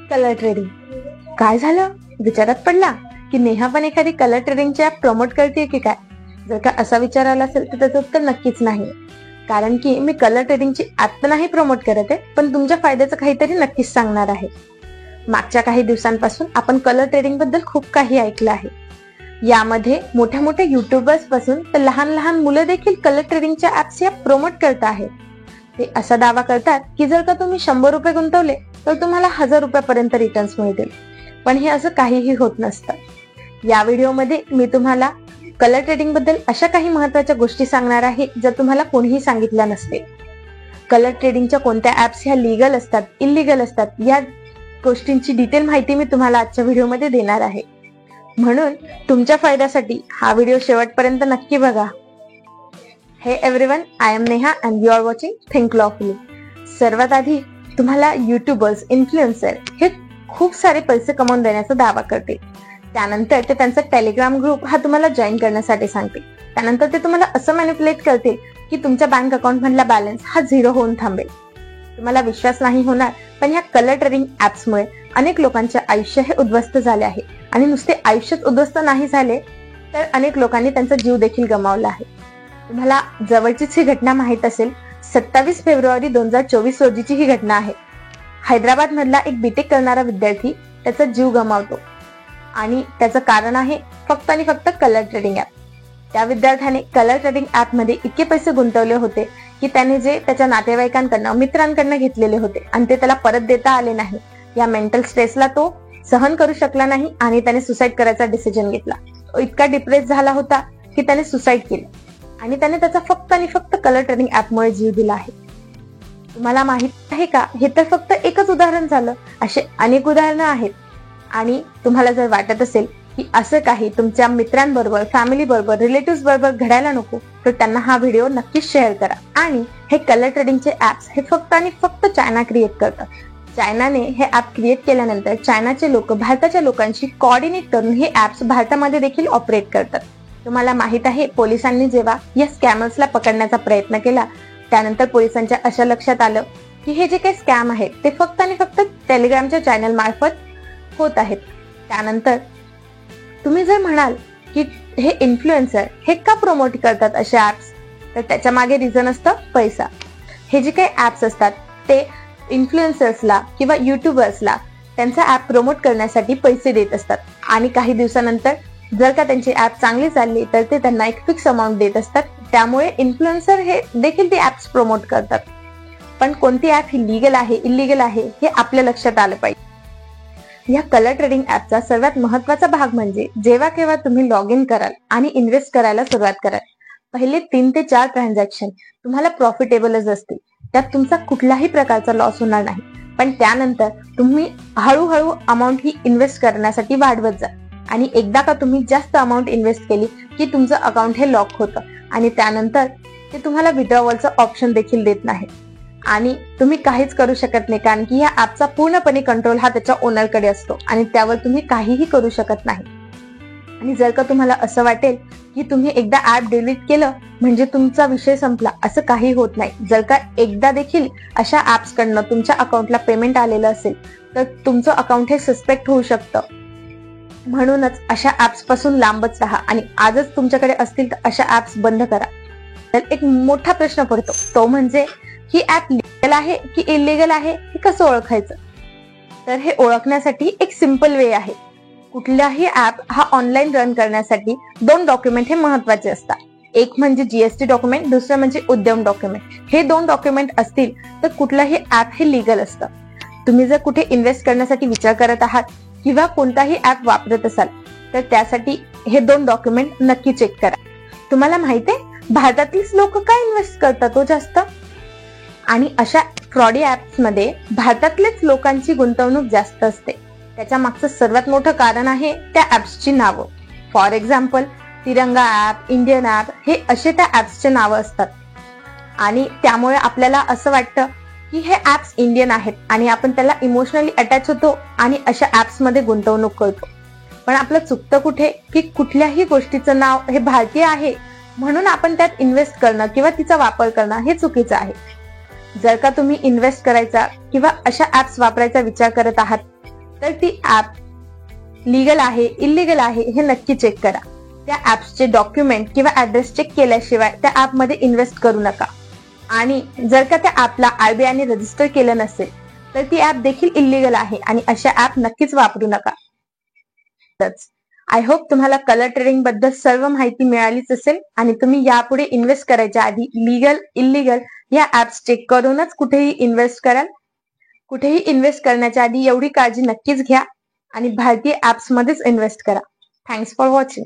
Colour trading काय झालं विचारात पडला की नेहा पण एखादी कलर ट्रेडिंगची ऍप प्रमोट करते की काय? जर का असा विचार आला असेल तर त्याचं उत्तर नक्कीच नाही, कारण की मी कलर ट्रेडिंगची ऍप तर नाही प्रमोट करत आहे, पण तुमच्या फायद्याचं काहीतरी नक्कीच सांगणार आहे. मागच्या काही दिवसांपासून आपण कलर ट्रेडिंग बद्दल खूप काही ऐकलं आहे. यामध्ये मोठ्या मोठ्या युट्यूबर्स पासून तर लहान लहान मुलं देखील कलर ट्रेडिंगच्या ऍप्स या प्रमोट करत आहेत. ते असा दावा करतात की जर का तुम्ही 100 रुपये गुंतवले तर तुम्हाला 1000 रुपयापर्यंत रिटर्न्स मिळतील, पण हे असं काहीही होत नसतं. या व्हिडिओमध्ये मी तुम्हाला कलर ट्रेडिंग बद्दल अशा काही महत्त्वाच्या गोष्टी सांगणार आहे ज्या तुम्हाला कोणीही सांगितल्या नसतील. कलर ट्रेडिंगच्या कोणत्या ऍप्स ह्या लीगल असतात, इल्लीगल असतात, या गोष्टींची डिटेल माहिती मी तुम्हाला आजच्या व्हिडिओमध्ये देणार आहे. म्हणून तुमच्या फायद्यासाठी हा व्हिडिओ शेवटपर्यंत नक्की बघा. Hey everyone, I am Neha and you are watching think lawfully. सर्वात आधी तुम्हाला युट्यूबर्स, इन्फ्लुएन्सर हे खूप सारे पैसे कमवून देण्याचा दावा करतील. त्यानंतर ते त्यांचा टेलिग्राम ग्रुप हा तुम्हाला जॉईन करण्यासाठी सांगतील. त्यानंतर ते तुम्हाला असं मॅनिप्युलेट करतील की तुमच्या बँक अकाउंट मधला बॅलन्स हा 0 होऊन थांबेल. तुम्हाला विश्वास नाही होणार, पण ह्या कलर ट्रेडिंग ऍप्समुळे अनेक लोकांचे आयुष्य हे उद्ध्वस्त झाले आहे. आणि नुसते आयुष्यच उद्ध्वस्त नाही झाले तर अनेक लोकांनी त्यांचा जीव देखील गमावला आहे. तुम्हाला जवळचीच ही घटना माहित असेल. 27 फेब्रुवारी 2024 रोजीची ही घटना आहे. हैदराबाद मधला एक बीटेक करणारा विद्यार्थी त्याचा जीव गमावतो आणि त्याचं कारण आहे फक्त आणि फक्त कलर ट्रेडिंग ऍप. त्या विद्यार्थ्याने कलर ट्रेडिंग ऍप मध्ये इतके पैसे गुंतवले होते की त्याने जे त्याच्या नातेवाईकांकडनं, मित्रांकडनं घेतलेले होते आणि ते त्याला परत देता आले नाही. या मेंटल स्ट्रेसला तो सहन करू शकला नाही आणि त्याने सुसाईड करायचा डिसिजन घेतला. तो इतका डिप्रेस झाला होता की त्याने सुसाईड केलं आणि त्याने त्याचा फक्त आणि फक्त कलर ट्रेडिंग ऍपमुळे जीव दिला आहे. तुम्हाला माहित आहे का, हे तर फक्त एकच उदाहरण झालं. असे अनेक उदाहरणं आहेत. आणि तुम्हाला जर वाटत असेल की असं काही तुमच्या मित्रांबरोबर, फॅमिली बरोबर, रिलेटिव्ह बरोबर घडायला नको, तर त्यांना हा व्हिडिओ नक्कीच शेअर करा. आणि हे कलर ट्रेडिंगचे ऍप्स हे फक्त आणि फक्त चायना क्रिएट करतात. चायनाने हे ऍप क्रिएट केल्यानंतर चायनाचे लोक भारताच्या लोकांशी कोऑर्डिनेट करून हे ऍप्स भारतामध्ये देखील ऑपरेट करतात. तुम्हाला माहित आहे, पोलिसांनी जेव्हा या स्कॅमर्सला पकडण्याचा प्रयत्न केला त्यानंतर पोलिसांच्या अशा लक्षात आलं की हे जे काही स्कॅम आहेत ते फक्त आणि फक्त टेलिग्रामच्या चॅनल मार्फत होत आहेत. त्यानंतर तुम्ही जर म्हणाल की हे इन्फ्लुएन्सर हे का प्रमोट करतात असे ऍप्स, तर त्याच्या मागे रिझन असतं पैसा. हे जे काही ऍप्स असतात ते इन्फ्लुएन्सर्सला किंवा युट्यूबर्सला त्यांचा ऍप प्रमोट करण्यासाठी पैसे देत असतात आणि काही दिवसानंतर जर का त्यांची ऍप चांगली चालली तर ते त्यांना एक फिक्स अमाऊंट देत असतात. त्यामुळे इन्फ्लुएन्सर हे देखील ते ऍप्स प्रमोट करतात. पण कोणती ऍप ही लीगल आहे, इल्लीगल आहे हे आपल्या लक्षात आलं पाहिजे. या कलर ट्रेडिंग ऍपचा सर्वात महत्वाचा भाग म्हणजे जेव्हा केव्हा तुम्ही लॉग इन कराल आणि इन्व्हेस्ट करायला सुरुवात कराल, पहिले 3 ते 4 ट्रान्झॅक्शन तुम्हाला प्रॉफिटेबलच असतील. त्यात तुमचा कुठल्याही प्रकारचा लॉस होणार नाही. पण त्यानंतर तुम्ही हळूहळू अमाऊंट ही इन्व्हेस्ट करण्यासाठी वाढवत जा आणि एकदा का तुम्ही जास्त अमाऊंट इन्व्हेस्ट केली की तुमचं अकाउंट हे लॉक होतं आणि त्यानंतर ते तुम्हाला विड्रॉवलचं ऑप्शन देखील देत नाही आणि तुम्ही काहीच करू शकत नाही, कारण की या ऍपचा पूर्णपणे कंट्रोल हा त्याच्या ओनरकडे असतो आणि त्यावर तुम्ही काहीही करू शकत नाही. आणि जर का तुम्हाला असं वाटेल की तुम्ही एकदा ऍप डिलीट केलं म्हणजे तुमचा विषय संपला, असं काही होत नाही. जर का एकदा देखील अशा ऍप्स कडनं तुमच्या अकाउंटला पेमेंट आलेलं असेल तर तुमचं अकाउंट हे सस्पेक्ट होऊ शकतं. म्हणूनच अशा ऍप्स पासून लांबच राहा आणि आजच तुमच्याकडे असतील तर अशा ऍप्स बंद करा. तर एक मोठा प्रश्न पडतो, तो म्हणजे ही ऍप लीगल आहे की इल्लीगल आहे हे कसं ओळखायचं? तर हे ओळखण्यासाठी एक सिंपल वे आहे. कुठलाही ऍप हा ऑनलाईन रन करण्यासाठी 2 डॉक्युमेंट हे महत्वाचे असतात. एक म्हणजे जीएसटी डॉक्युमेंट, दुसरं म्हणजे उद्यम डॉक्युमेंट. हे 2 डॉक्युमेंट असतील तर कुठलाही ऍप हे लीगल असतं. तुम्ही जर कुठे इन्व्हेस्ट करण्यासाठी विचार करत आहात किंवा कोणताही ऍप वापरत असाल तर त्यासाठी हे 2 डॉक्युमेंट नक्की चेक करा. तुम्हाला माहिती आहे भारतातलीच लोक काय इन्व्हेस्ट करतात हो जास्त, आणि अशा फ्रॉडी ऍप्स मध्ये भारतातलेच लोकांची गुंतवणूक जास्त असते. त्याच्या मागचं सर्वात मोठं कारण आहे त्या ऍप्सची नावं. फॉर एक्झाम्पल तिरंगा ऍप, इंडियन ऍप हे असे त्या ऍप्सचे नावं असतात आणि त्यामुळे आपल्याला असं वाटतं की हे ऍप्स इंडियन आहेत आणि आपण त्याला इमोशनली अटॅच होतो आणि अशा ऍप्स मध्ये गुंतवणूक करतो. पण आपलं चुकतं कुठे की कुठल्याही गोष्टीचं नाव हे भारतीय आहे म्हणून आपण त्यात इन्व्हेस्ट करणं किंवा तिचा वापर करणं हे चुकीचं आहे. जर का तुम्ही इन्व्हेस्ट करायचा किंवा अशा ऍप्स वापरायचा विचार करत आहात तर ती ऍप लीगल आहे इलिगल आहे हे नक्की चेक करा. त्या ऍप्सचे डॉक्युमेंट किंवा ऍड्रेस चेक केल्याशिवाय त्या ऍपमध्ये इन्व्हेस्ट करू नका. आणि जर का त्या ऍपला आरबीआयने रजिस्टर केलं नसेल तर ती ऍप देखील इलिगल आहे आणि अशा ऍप नक्कीच वापरू नका. आय होप तुम्हाला कलर ट्रेडिंग बद्दल सर्व माहिती मिळालीच असेल आणि तुम्ही यापुढे इन्व्हेस्ट करायच्या आधी लीगल इलिगल या ऍप्स चेक करूनच कुठेही इन्व्हेस्ट कराल. कुठेही इन्व्हेस्ट करण्याच्या आधी एवढी काळजी नक्कीच घ्या आणि भारतीय ऍप्स मध्येच इन्व्हेस्ट करा. Thanks for watching.